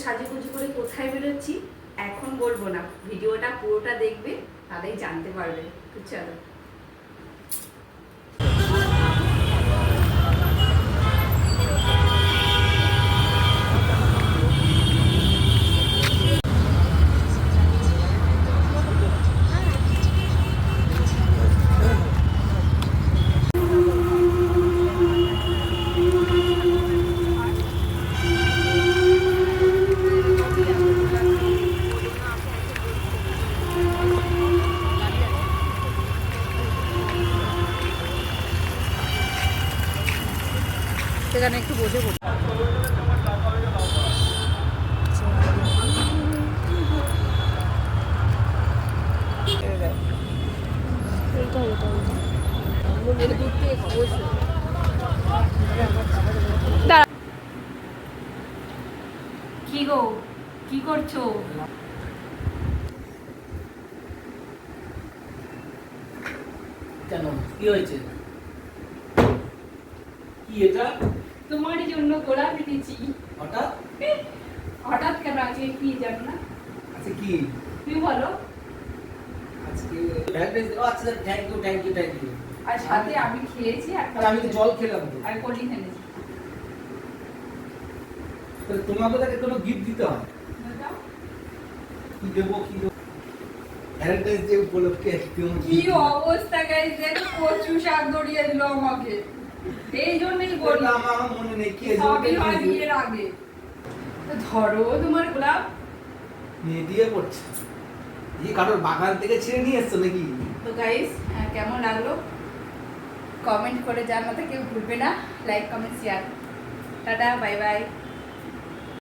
সাজুগুজু করে কোথায় বেরোচ্ছি এখন বলবো না, ভিডিওটা পুরোটা দেখবে, তাহলেই জানতে পারবে। তো চলো। সেখানে একটু বসে পড়ি। কি গো, কি করছো? কেন, কি হয়েছে? কি এটা? তোমার জন্য গোলাপ এনেছি। হঠাৎ? হঠাৎ কেন, আজকে কি জানো না? আচ্ছা কি? তুমি বলো। আজকে ভ্যালেন্টাইন্স ডে। আচ্ছা, thank you thank you thank you. আর সাথে আমি খেয়েছি, আর আমি তো জল খেলাম তো। আর কোল্ড ড্রিঙ্কস এনেছি। তাহলে তোমাকে তাকে কোনো গিফট দিতে হয়? কি দেবো কি দেবো? ভ্যালেন্টাইন্স ডে উপলক্ষে কি অবস্থা গাইস, দেখো কচু শাক ধরিয়ে দিল আমাকে। এই জন্যই বলি আমার মনে নেই কি সবই হয় বিয়ের আগে। তো ধরো তোমার গোলাপ। নিয়ে দিয়ে পড়ছে। এই কারোর বাগান থেকে ছিঁড়ে নিয়ে এসছো নাকি? তো গাইস, কেমন লাগলো কমেন্ট করে জানাতে কেউ ভুলবে না। Like comment share. Tata, bye bye.